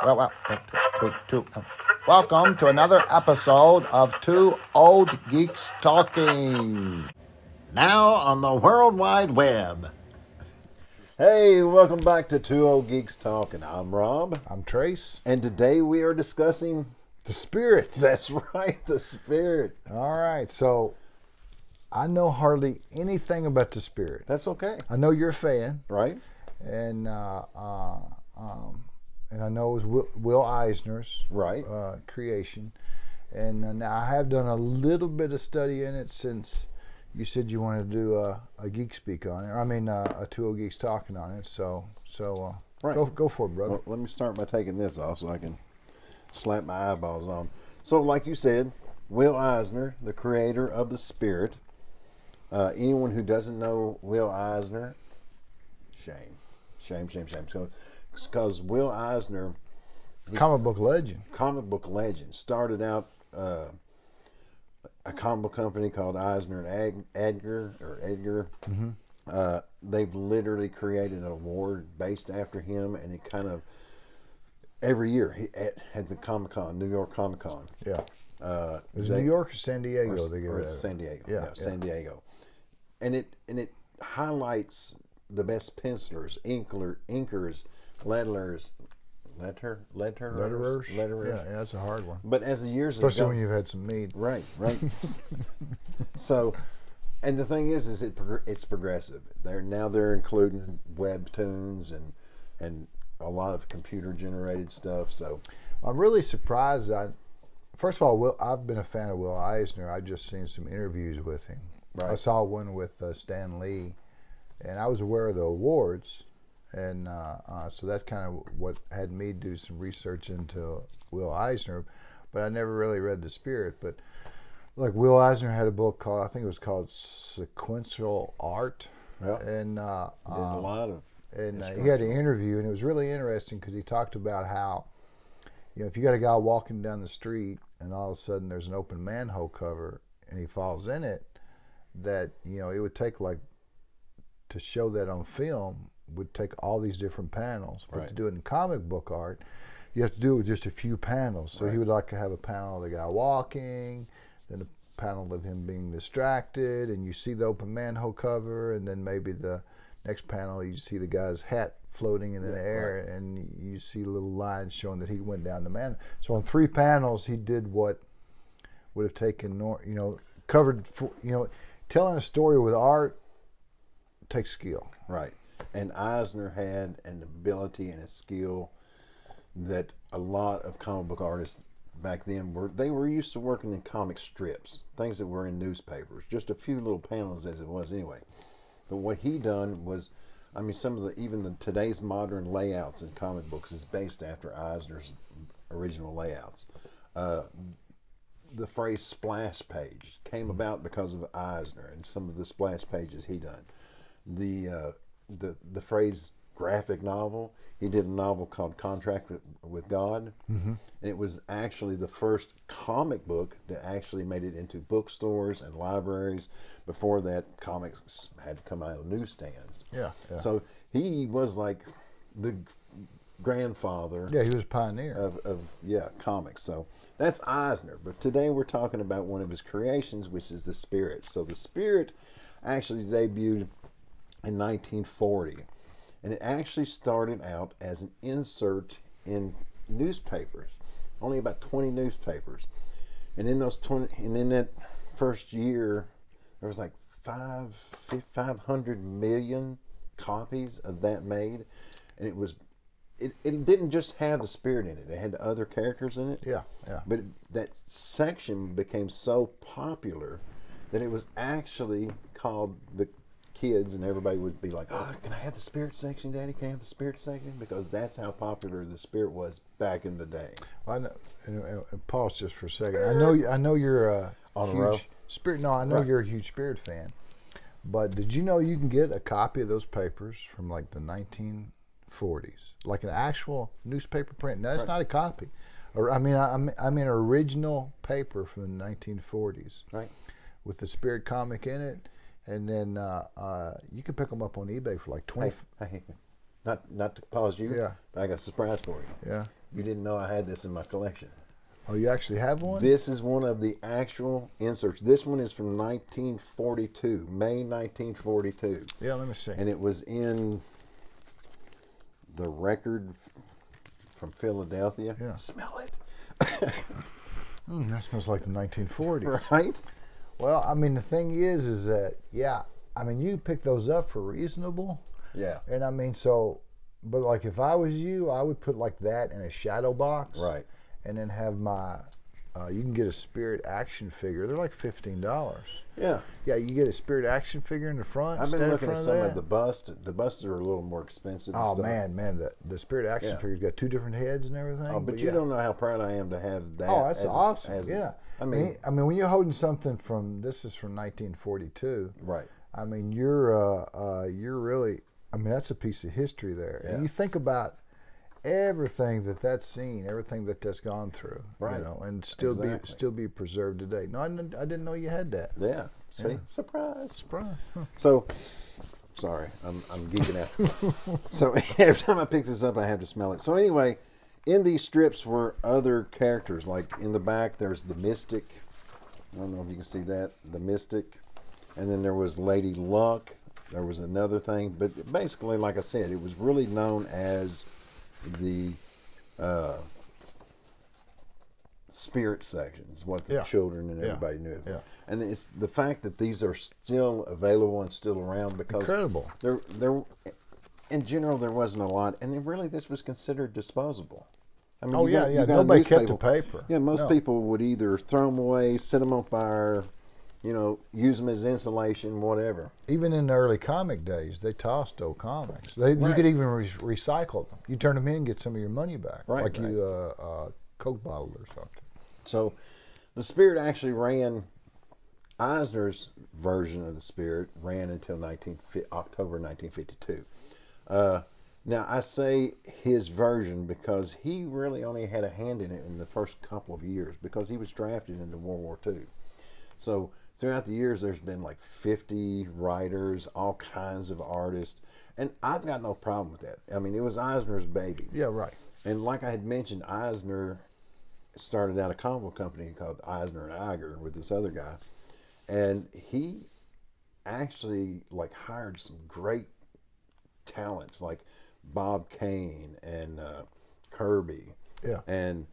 Welcome to another episode of Two Old Geeks Talking. Now on the World Wide Web. Hey, welcome back to Two Old Geeks Talking. I'm Rob. I'm Trace. And today we are discussing... The Spirit. That's right, The Spirit. All right, so I know hardly anything about The Spirit. That's okay. I know you're a fan. Right. And I know it was Will Eisner's creation. And now I have done a little bit of study in it since you said you wanted to do a Geek Speak on it. A Two Old Geeks Talking on it. So right. Go for it, brother. Well, let me start by taking this off so I can slap my eyeballs on. So like you said, Will Eisner, the creator of The Spirit. Anyone who doesn't know Will Eisner, shame. So, because Will Eisner, comic book legend, started out a comic book company called Eisner and Edgar. Mm-hmm. They've literally created an award based after him, and it kind of every year at the Comic-Con, New York Comic-Con. Yeah. Is it New York or San Diego? Or San Diego. Yeah, San Diego. And it highlights the best pencilers, inkers, letterers. Yeah, that's a hard one. But as the years especially when you've had some mead. Right. So, and the thing is it's progressive. They're including webtoons and a lot of computer generated stuff. So, I'm really surprised. First of all, I've been a fan of Will Eisner. I've just seen some interviews with him. Right. I saw one with Stan Lee, and I was aware of the awards, and so that's kind of what had me do some research into Will Eisner, but I never really read The Spirit. But like Will Eisner had a book called, I think it was called Sequential Art, and did a lot of. And he had an interview, and it was really interesting because he talked about how, if you got a guy walking down the street and all of a sudden there's an open manhole cover and he falls in it, that it would take to show that on film would take all these different panels, but to do it in comic book art, you have to do it with just a few panels. So he would like to have a panel of the guy walking, then a panel of him being distracted, and you see the open manhole cover, and then maybe the next panel you see the guy's hat floating in the air, and you see little lines showing that he went down the manhole. So on 3 panels he did what would have taken covered for, telling a story with art takes skill. Right. And Eisner had an ability and a skill that a lot of comic book artists back then were used to working in comic strips, things that were in newspapers, just a few little panels as it was anyway. But what he done was, some of today's modern layouts in comic books is based after Eisner's original layouts. The phrase splash page came about because of Eisner and some of the splash pages he done. The phrase graphic novel, he did a novel called Contract with God, and it was actually the first comic book that actually made it into bookstores and libraries. Before that, comics had to come out of newsstands. Yeah. So he was like the grandfather. Yeah, he was a pioneer of comics. So that's Eisner. But today we're talking about one of his creations, which is The Spirit. So The Spirit actually debuted in 1940, and it actually started out as an insert in newspapers, only about 20 newspapers, and in that first year there was like 500 million copies of that made, and it didn't just have The Spirit in it. It had other characters in it. Yeah. But that section became so popular that it was actually called the kids, and everybody would be like, "Oh, can I have the Spirit section, Daddy? Can I have the Spirit section?" Because that's how popular The Spirit was back in the day. Well, I know, and pause just for a second. I know you're a huge Spirit. No, I know you're a huge Spirit fan. But did you know you can get a copy of those papers from like the 1940s, like an actual newspaper print? No, it's not a copy. Or I mean an original paper from the 1940s, right, with the Spirit comic in it. And then you can pick them up on eBay for like 20. Hey, not to pause you. Yeah. But I got a surprise for you. Yeah. You didn't know I had this in my collection. Oh, you actually have one? This is one of the actual inserts. This one is from 1942, May 1942. Yeah, let me see. And it was in the record from Philadelphia. Yeah. Smell it. That smells like the 1940s. Right? Well, I mean, the thing is that, yeah, I mean, you pick those up for reasonable. Yeah. And I mean, so, but like if I was you, I would put like that in a shadow box. Right. And then have my, you can get a Spirit action figure. They're like $15. Yeah. Yeah, you get a Spirit action figure in the front. I've been stand in looking at front some of of the busts. The busts are a little more expensive. And Oh stuff. man, the Spirit action Yeah. figure's got 2 different heads and everything. Oh, but you yeah. don't know how proud I am to have that. Oh, that's awesome. Yeah. I mean, when you're holding something this is from 1942. right. I mean, you're really, I mean, that's a piece of history there. Yeah. And you think about everything that's seen, everything that's gone through, Right. you know, and still be preserved today. No, I didn't know you had that. Yeah. See, Yeah. surprise. Huh. So, sorry, I'm geeking out. So every time I pick this up, I have to smell it. So anyway, in these strips were other characters. Like in the back, there's the Mystic. I don't know if you can see that, the Mystic, and then there was Lady Luck. There was another thing, but basically, like I said, it was really known as the spirit sections, what the Yeah. children and Yeah. everybody knew. Yeah. And it's the fact that these are still available and still around because Incredible. there in general there wasn't a lot, and then really this was considered disposable. I mean, Oh, you yeah, got- yeah. you got a Nobody kept the newspaper. paper. Yeah, most No. people would either throw them away, set them on fire, you know, use them as insulation, whatever. Even in the early comic days, they tossed old comics. You Right. could even recycle them. You turn them in and get some of your money back, Right, like right. you Coke bottle or something. So the Spirit actually ran, Eisner's version of the Spirit ran until October 1952. Now, I say his version because he really only had a hand in it in the first couple of years because he was drafted into World War II. So throughout the years, there's been like 50 writers, all kinds of artists, and I've got no problem with that. I mean, it was Eisner's baby. Yeah, right. And like I had mentioned, Eisner started out a comic book company called Eisner and Iger with this other guy, and he actually like hired some great talents like Bob Kane and Kirby. Yeah. And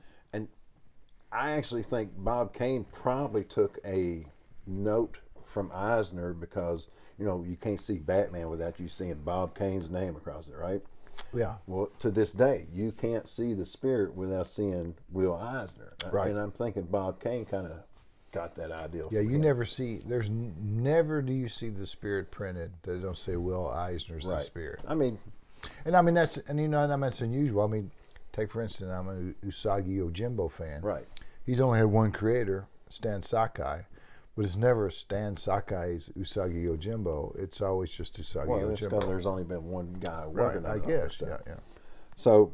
I actually think Bob Kane probably took a note from Eisner because you know you can't see Batman without you seeing Bob Kane's name across it, right? Yeah. Well, to this day, you can't see the Spirit without seeing Will Eisner. Right. And I'm thinking Bob Kane kind of got that idea. Yeah, from you him. never see. Never do you see the Spirit printed that don't say Will Eisner's the Right. Spirit. I mean, And I mean that's unusual. I mean, take for instance, I'm an Usagi Yojimbo fan. right. He's only had one creator, Stan Sakai, but it's never Stan Sakai's Usagi Yojimbo. It's always just Usagi Well, that's because Yojimbo. there's only been one guy Right, working I on all guess. this Yeah, stuff. yeah. So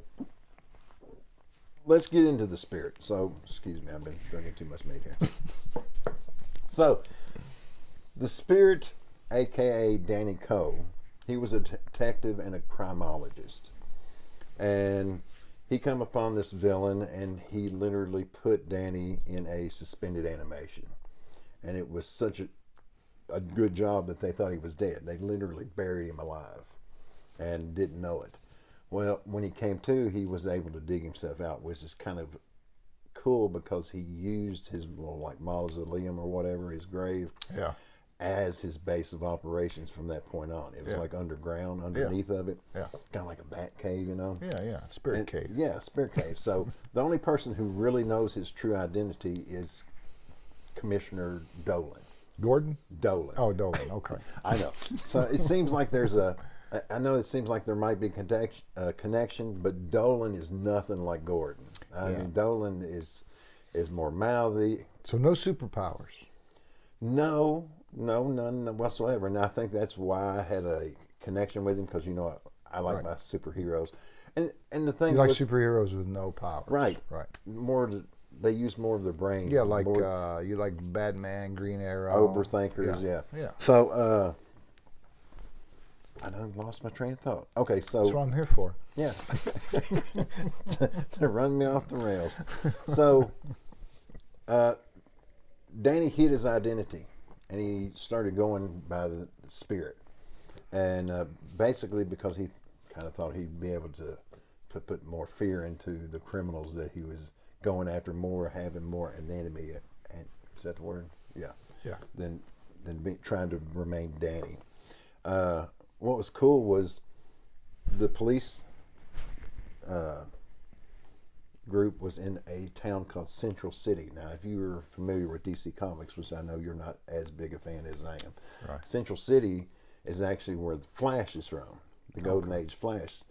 let's get into the Spirit. So, excuse me, I've been drinking too much milk here. So, the Spirit, aka Danny Coe, he was a detective and a criminologist, and he come upon this villain, and he literally put Danny in a suspended animation, and it was such a good job that they thought he was dead. They literally buried him alive, and didn't know it. Well, when he came to, he was able to dig himself out, which is kind of cool because he used his little like mausoleum or whatever, his grave, Yeah. as his base of operations from that point on. It was Yeah. like underground, underneath of it, Yeah. kind of like a bat cave, you know. Yeah, yeah. Spirit And- cave. Yeah, spirit cave. So the only person who really knows his true identity is Commissioner Dolan. Gordon? Dolan. Oh, Dolan. Okay. I know. So it seems like there's I know it seems like there might be a connection, but Dolan is nothing like Gordon. I Yeah. mean, Dolan is more mouthy. So no superpowers. No, none whatsoever. And I think that's why I had a connection with him because you know I like Right. my superheroes, and the thing You like was, superheroes with no powers. right, Right. they use more of their brains. Yeah, like more you like Batman, Green Arrow. overthinkers. Yeah. Yeah. So I done lost my train of thought. Okay, so That's what I'm here for. yeah, to run me off the rails. So, Danny hid his identity, and he started going by the spirit, and basically because he kind of thought he'd be able to put more fear into the criminals that he was going after, having more anonymity. And is that the word? Yeah. Yeah. Than trying to remain Danny. What was cool was the police group was in a town called Central City. Now, if you're familiar with DC Comics, which I know you're not as big a fan as I am, Right. Central City is actually where the Flash is from, the Golden Age Flash.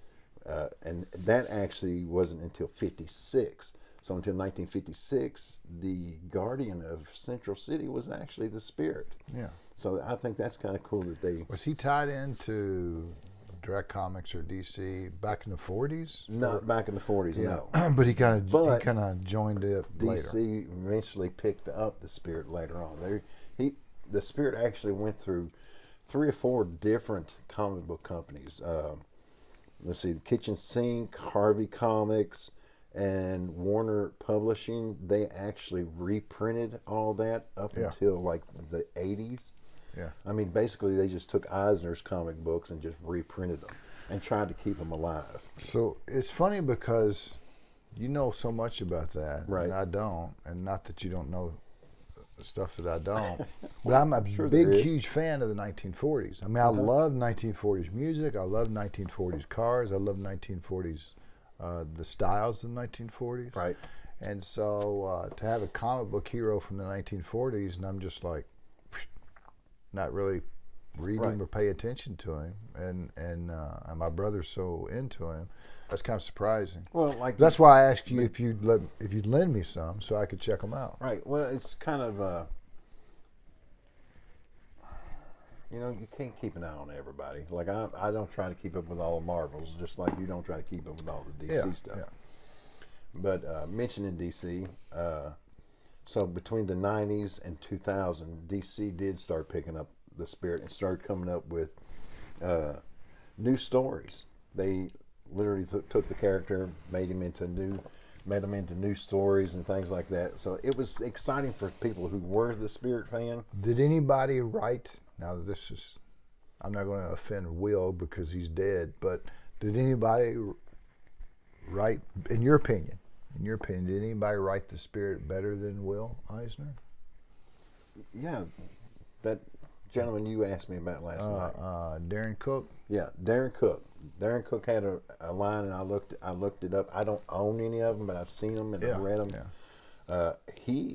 And that actually wasn't until 56. So until 1956, the guardian of Central City was actually the Spirit. Yeah. So I think that's kind of cool that they... Was he tied into Direct Comics or DC back in the 40s? Not back in the 40s, Yeah. no. But he kind of joined it later. DC eventually picked up the Spirit later on. The Spirit actually went through 3 or 4 different comic book companies. Let's see, the Kitchen Sink, Harvey Comics, and Warner Publishing. They actually reprinted all that up until like the 80s. Yeah. I mean, basically, they just took Eisner's comic books and just reprinted them and tried to keep them alive. So it's funny because you know so much about that, Right. and I don't, and not that you don't know stuff that I don't, but I'm a Sure big, there is. huge fan of the 1940s. I mean, I love 1940s music. I love 1940s cars. I love 1940s, the styles of the 1940s. Right. And so to have a comic book hero from the 1940s, and I'm just like, not really reading Right. or pay attention to him, and my brother's so into him. That's kind of surprising. Well, like That's why I asked you if you'd lend me some so I could check them out. right. Well, it's kind of you can't keep an eye on everybody. Like I don't try to keep up with all the Marvels, just like you don't try to keep up with all the DC stuff. Yeah. But mentioning DC, so between the 90s and 2000, DC did start picking up the Spirit and started coming up with new stories. They literally took the character, made them into new stories and things like that. So it was exciting for people who were the Spirit fan. Did anybody write? Now I'm not going to offend Will because he's dead, but did anybody write, in your opinion, did anybody write the Spirit better than Will Eisner? Yeah, that gentleman you asked me about last night. Darren Cook. Yeah, Darren Cook. Darren Cook had a line, and I looked it up. I don't own any of them, but I've seen them and I've read them. Yeah.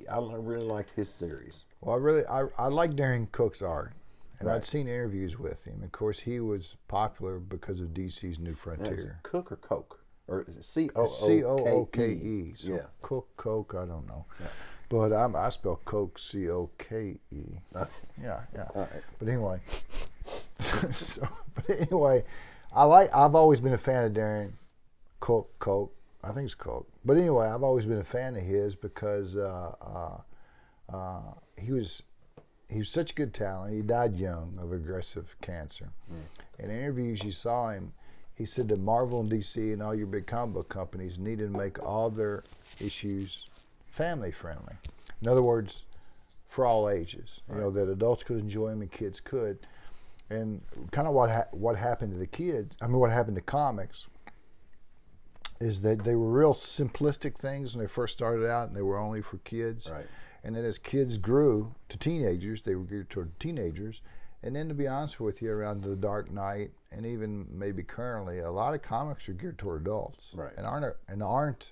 I really liked his series. Well, I like Darren Cook's art, and Right. I'd seen interviews with him. Of course, he was popular because of DC's New Now, is it Frontier. Cook or Coke? Or is it C-O-O-K-E? C-O-O-K-E. So Yeah. Coke, I don't know. Yeah. But I spell Coke, C-O-K-E. Yeah. All right. But anyway, I've always been a fan of Darren Cook. I think it's Coke. But anyway, I've always been a fan of his because he was such good talent. He died young of aggressive cancer. In interviews you saw him, he said that Marvel and DC and all your big comic book companies needed to make all their issues family friendly. In other words, for all ages. You know, that adults could enjoy them and kids could. And kind of what happened to the kids, what happened to comics is that they were real simplistic things when they first started out, and they were only for kids. Right. And then as kids grew to teenagers, they were geared toward teenagers. And then to be honest with you, around The Dark Knight and even maybe currently, a lot of comics are geared toward adults. Right. And aren't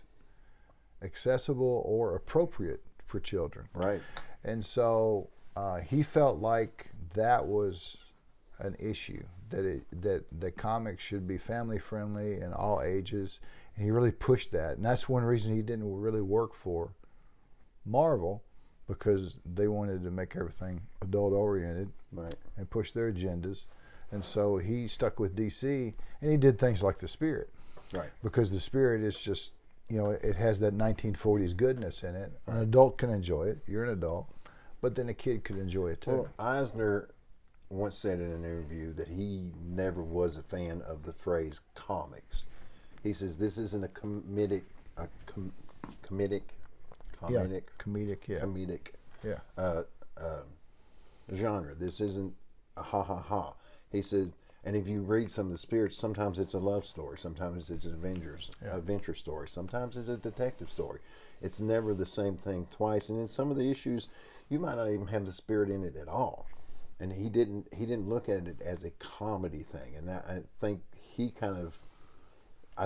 accessible or appropriate for children. Right. And so he felt like that was an issue, that comics should be family friendly and all ages. And he really pushed that. And that's one reason he didn't really work for Marvel, because they wanted to make everything adult oriented, Right. and push their agendas. And so he stuck with DC, and he did things like the Spirit, Right. because the Spirit is just, it has that 1940s goodness in it. An adult can enjoy it. You're an adult, but then a kid could enjoy it too. Well, Eisner once said in an interview that he never was a fan of the phrase comics. He says this isn't a comedic, comedic, genre. This isn't a ha ha ha. He says, and if you read some of the spirits, sometimes it's a love story, sometimes it's an adventure story, sometimes it's a detective story. It's never the same thing twice. And in some of the issues, you might not even have the spirit in it at all. And he didn't look at it as a comedy thing. And that, I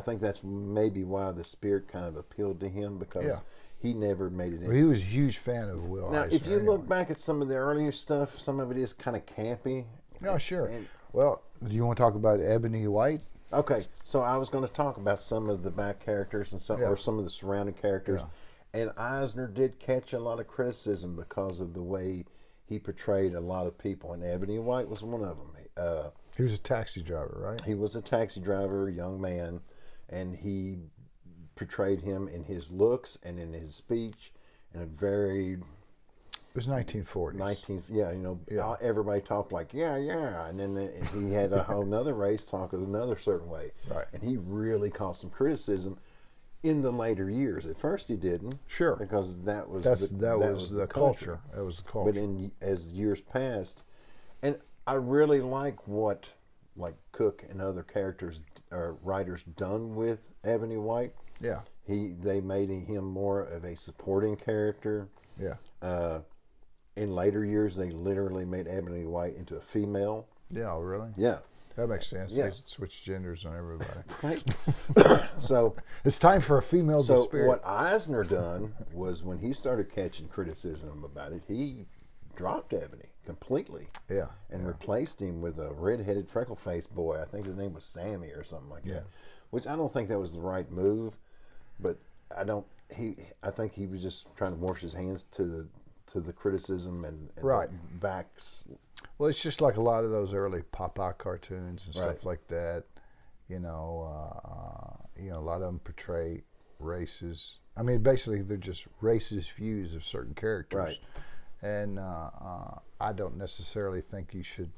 think that's maybe why the spirit kind of appealed to him, because he never made it in. Well, he was a huge fan of Will Eisner. Now, if you look back at some of the earlier stuff, some of it is kind of campy. Oh, sure. Well, do you want to talk about Ebony White? Okay, so I was going to talk about some of the back characters and some of the surrounding characters. Yeah. And Eisner did catch a lot of criticism because of the way he portrayed a lot of people, and Ebony White was one of them. He was a taxi driver, right? He was a taxi driver, a young man, and he portrayed him in his looks and in his speech in a very... It was 1940s. Everybody talked like, and then he had a whole nother race talk another certain way. Right. And he really caught some criticism in the later years. At first he didn't. Sure. Because that was the culture. That was the culture. But as years passed, and I really like what Cook and other writers done with Ebony White. Yeah. They made him more of a supporting character. Yeah. In later years, they literally made Ebony White into a female. Yeah, really? Yeah. That makes sense. Yeah. They switch genders on everybody. Right. So it's time for a female So spirit. what Eisner done was, when he started catching criticism about it, he dropped Ebony completely. Yeah. And replaced him with a red-headed, freckle-faced boy. I think his name was Sammy or something like that. Which I don't think that was the right move, but I think he was just trying to wash his hands to the criticism and right. the backs. Well, it's just like a lot of those early Popeye cartoons and stuff like that. A lot of them portray races. I mean, basically, they're just racist views of certain characters. Right. And I don't necessarily think you should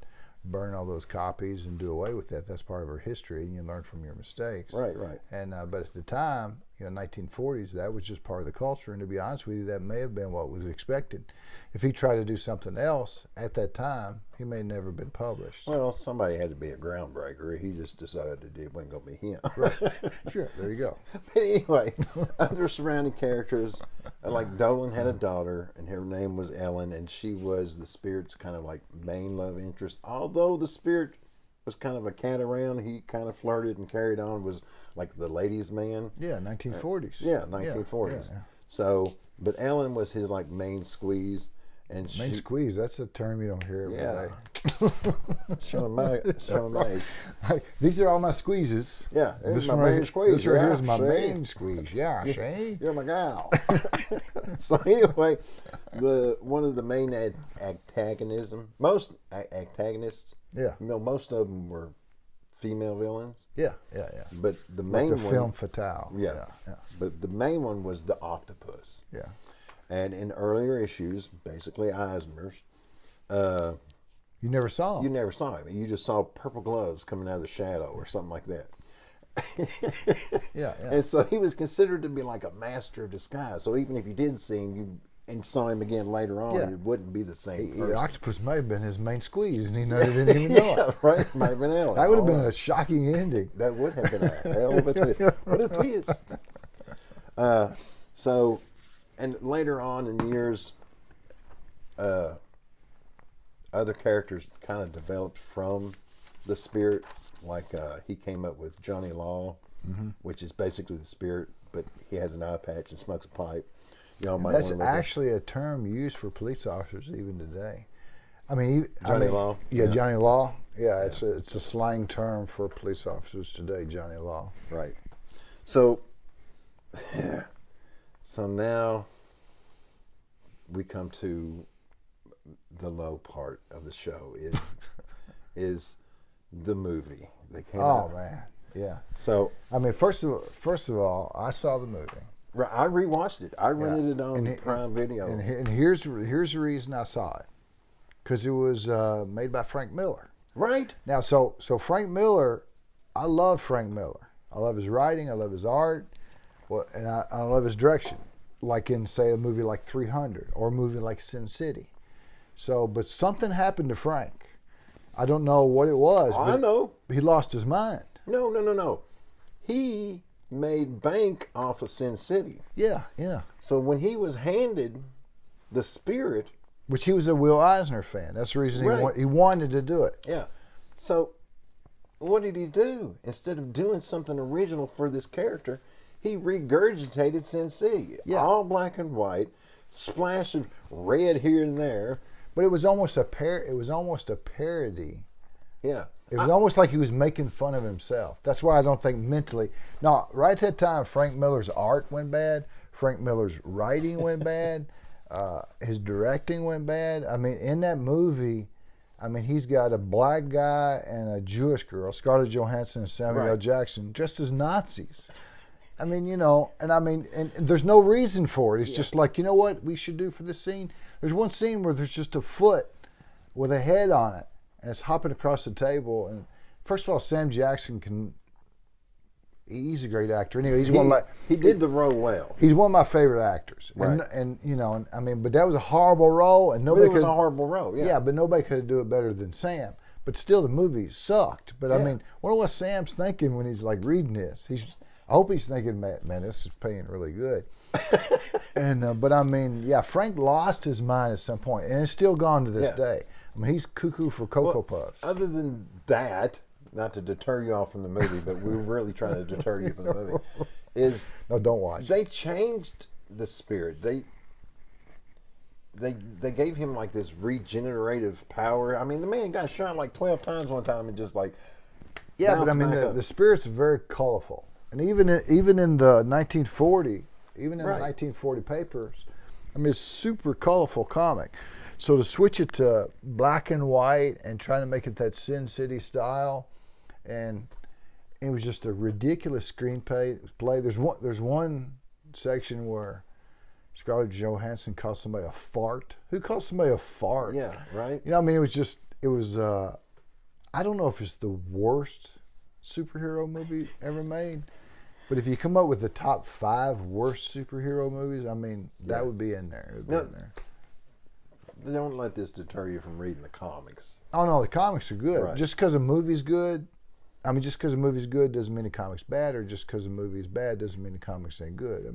burn all those copies and do away with that. That's part of our history, and you learn from your mistakes. Right, right. And but at the time, 1940s, that was just part of the culture. And to be honest with you, that may have been what was expected. If he tried to do something else at that time, he may never have been published. Well, somebody had to be a groundbreaker. He just decided it wasn't going to be him. Right. Sure, there you go. But anyway, other surrounding characters, like Dolan had a daughter, and her name was Ellen, and she was the spirit's kind of like main love interest. Although the spirit was kind of a cat around, he kind of flirted and carried on, was like the ladies' man. Yeah, 1940s. 1940s. Yeah. So, but Ellen was his like main squeeze. And main squeeze, that's a term you don't hear every day. Showing my age. These are all my squeezes. Yeah, this my main squeeze. This right here is my main squeeze. Yeah, see? You're my gal. So anyway, one of the main most antagonists, most of them were female villains. Yeah. But the main one, femme fatale. Yeah. But the main one was the octopus. Yeah. And in earlier issues, basically Eisner's, you never saw him. You never saw him. You just saw purple gloves coming out of the shadow or something like that. Yeah. And so he was considered to be like a master of disguise. So even if you did see him, and saw him again later on, it wouldn't be the same person. The octopus may have been his main squeeze, and he didn't even know it. Right. Might have been Ellen. That would have been a shocking ending. That would have been a hell of a twist. What a twist. And later on in years, other characters kind of developed from the spirit. Like he came up with Johnny Law, which is basically the spirit, but he has an eye patch and smokes a pipe. That's actually a term used for police officers even today. Johnny Law? Yeah, Johnny Law. Yeah, it's a slang term for police officers today, Johnny Law. Right. So now we come to the low part of the show is the movie that came out. Oh man, yeah. So first of all, I saw the movie. Right, I rewatched it. I rented it on Prime Video. And here's the reason I saw it. because it was made by Frank Miller. Right. Now, so Frank Miller, I love Frank Miller. I love his writing. I love his art. Well, and I love his direction. Like in, say, a movie like 300 or a movie like Sin City. So, but something happened to Frank. I don't know what it was. I know. He lost his mind. No. He made bank off of Sin City. Yeah. So when he was handed the Spirit, which he was a Will Eisner fan. That's the reason Right. he wanted to do it. yeah. So what did he do? Instead of doing something original for this character, he regurgitated Sin City. Yeah. All black and white, splash of red here and there. But it was almost a parody. Yeah. It was almost like he was making fun of himself. That's why I don't think mentally. No, right at that time, Frank Miller's art went bad. Frank Miller's writing went bad. His directing went bad. I mean, in that movie, he's got a black guy and a Jewish girl, Scarlett Johansson and Samuel L. Right. Jackson, dressed as Nazis. And there's no reason for it. It's just like, you know what we should do for this scene? There's one scene where there's just a foot with a head on it, and it's hopping across the table. And first of all, Sam Jackson he's a great actor. Anyway, he did the role well. He's one of my favorite actors. Right. But that was a horrible role, and nobody It was a horrible role. Yeah. but nobody could do it better than Sam. But still, the movie sucked. But I wonder what Sam's thinking when he's like reading this. I hope he's thinking, man, this is paying really good. Frank lost his mind at some point, and it's still gone to this day. He's cuckoo for Cocoa Puffs. Other than that, not to deter you off from the movie, but we're really trying to deter you from the movie, is no, don't watch. They changed the Spirit. They gave him like this regenerative power. I mean, the man got shot like 12 times one time and just like but the Spirit's very colorful. And even in the 1940 papers, it's super colorful comic. So to switch it to black and white and trying to make it that Sin City style, and it was just a ridiculous screenplay. There's one section where Scarlett Johansson calls somebody a fart. Who calls somebody a fart? Yeah, right. It was. I don't know if it's the worst superhero movie ever made. But if you come up with the top 5 worst superhero movies, that would be in there. Don't let this deter you from reading the comics. Oh no, the comics are good. Right. Just because a movie's good, doesn't mean the comic's bad, or just because a movie's bad doesn't mean the comics ain't good.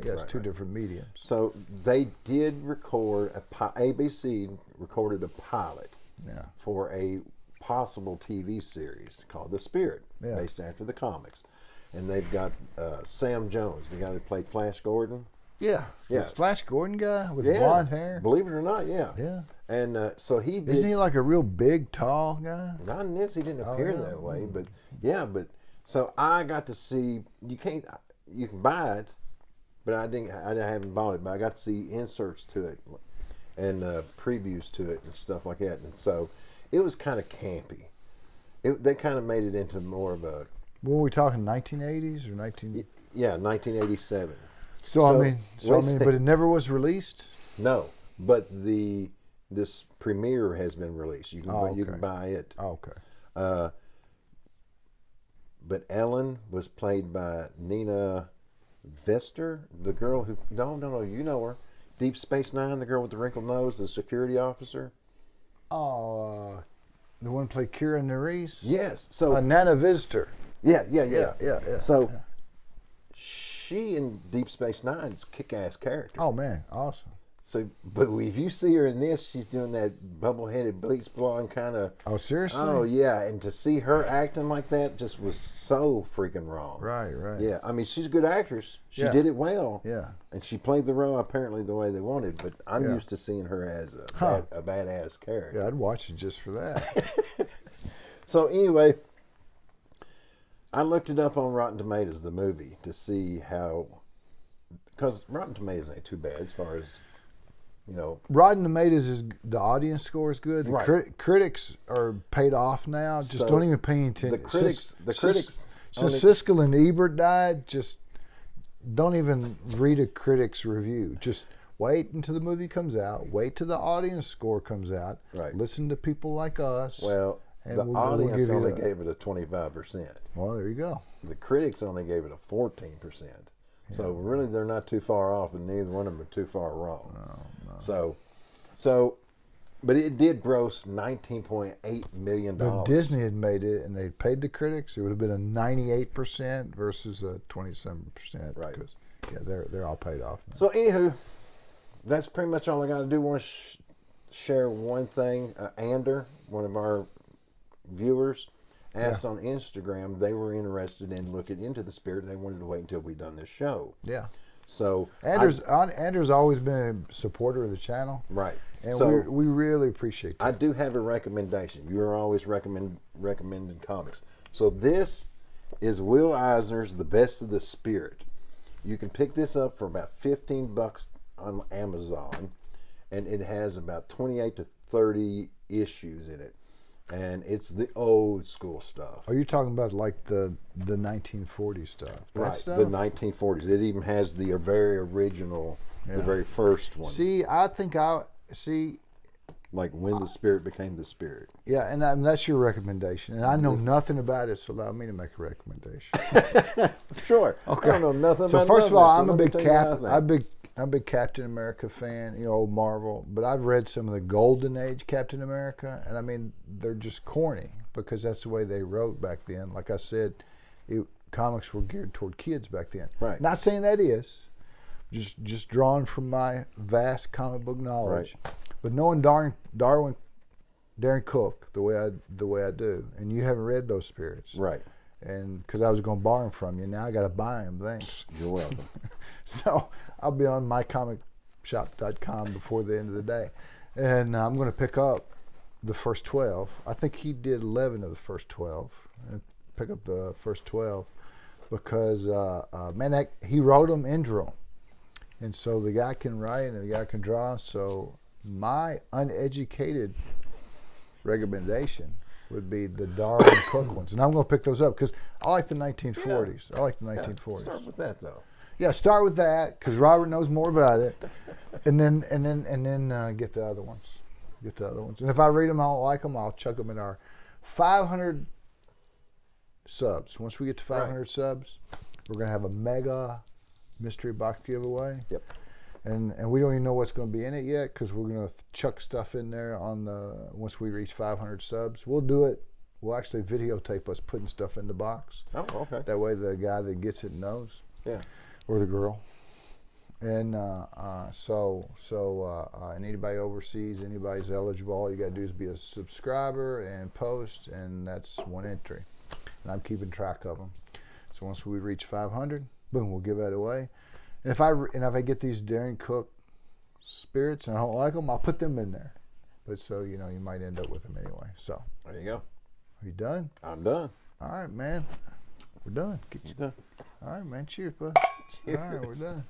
It's two different mediums. So they did record ABC recorded a pilot for a possible TV series called The Spirit, based after the comics. And they've got Sam Jones, the guy that played Flash Gordon. Yeah. This Flash Gordon guy with blonde hair. Believe it or not, yeah. Yeah. And so he did. Isn't he like a real big, tall guy? Not in this, he didn't appear that way. But so I got to see. You can buy it, but I haven't bought it. But I got to see inserts to it and previews to it and stuff like that. And so it was kind of campy. They kind of made it into more of a. What were we talking, 1980s or 19? Yeah, 1987. But it never was released? No, but this premiere has been released. You can buy it. Oh, okay. But Ellen was played by Nina Vester, the girl who no, you know her. Deep Space Nine, the girl with the wrinkled nose, the security officer. Oh, the one played Keira Nerys? Yes. So Nana Visitor. Yeah. So she in Deep Space Nine's kick-ass character. Oh man, awesome. So, but if you see her in this, she's doing that bubble-headed, bleach blonde kind of. Oh, seriously? Oh yeah, and to see her acting like that just was so freaking wrong. Right. Yeah, she's a good actress. She did it well. Yeah. And she played the role apparently the way they wanted, but I'm used to seeing her as a badass character. Yeah, I'd watch it just for that. So anyway, I looked it up on Rotten Tomatoes, the movie, to see how, because Rotten Tomatoes ain't too bad as far as, Rotten Tomatoes the audience score is good. The Right. critics are paid off now. Just don't even pay attention. The critics. Since Siskel and Ebert died, just don't even read a critic's review. Just Wait until the movie comes out. Wait till the audience score comes out. Right. Listen to people like us. Well, and the we'll audience give you only gave it a 25%. Well, there you go. The critics only gave it a 14%. So really, they're not too far off, and neither one of them are too far wrong. No. But it did gross $19.8 million. If Disney had made it and they paid the critics, it would have been a 98% versus a 27%. Right. Because they're all paid off now. So anywho, that's pretty much all I got to do. Want to share one thing. Ander, one of our viewers, asked on Instagram they were interested in looking into the spirit. They wanted to wait until we done this show. Yeah. So Andrew's always been a supporter of the channel. Right. And so we really appreciate that. I do have a recommendation. You're always recommending comics. So this is Will Eisner's The Best of the Spirit. You can pick this up for about $15 on Amazon, and it has about 28 to 30 issues in it. And it's the old school stuff. Are you talking about like the 1940s stuff? That Right, stuff? the 1940s. It even has the very original, the very first one. See, Like when the spirit became the spirit. Yeah, and that's your recommendation. And I know nothing about it, so allow me to make a recommendation. Sure. Okay. I don't know nothing about So first of nothing, all, so I'm a let me big tell you what I think. I'm a big Captain America fan, old Marvel. But I've read some of the Golden Age Captain America, and I mean they're just corny because that's the way they wrote back then. Like I said, comics were geared toward kids back then. Right. Not saying that is, just drawn from my vast comic book knowledge. Right. But knowing Darren Cook the way I do, and you haven't read those spirits, Right. and because I was going to borrow them from you, now I got to buy them. Thanks. You're welcome. So I'll be on mycomicshop.com before the end of the day, and I'm going to pick up the first 12. I think he did 11 of the first 12, and pick up the first 12 because he wrote them and drew them, and so the guy can write and the guy can draw. So my uneducated recommendation would be the Darwin Cook ones, and I'm going to pick those up because I like the 1940s. I like the 1940s. Start with that though. Yeah, start with that because Robert knows more about it, and then get the other ones. Get the other ones, and if I read them, I don't like them, I'll chuck them in our 500 subs. Once we get to 500 subs, we're gonna have a mega mystery box giveaway. Yep. And we don't even know what's going to be in it yet because we're going to chuck stuff in there once we reach 500 subs. We'll do it. We'll actually videotape us putting stuff in the box. Oh, okay. That way the guy that gets it knows. Yeah. Or the girl. And and anybody overseas, anybody's eligible, all you got to do is be a subscriber and post, and that's one entry. And I'm keeping track of them. So once we reach 500, boom, we'll give that away. And if I get these Darren Cook spirits and I don't like them, I'll put them in there. But so you might end up with them anyway. So There you go. are you done? I'm done. All right, man. We're done. You're done. All right, man. Cheers, bud. Cheers. All right, we're done.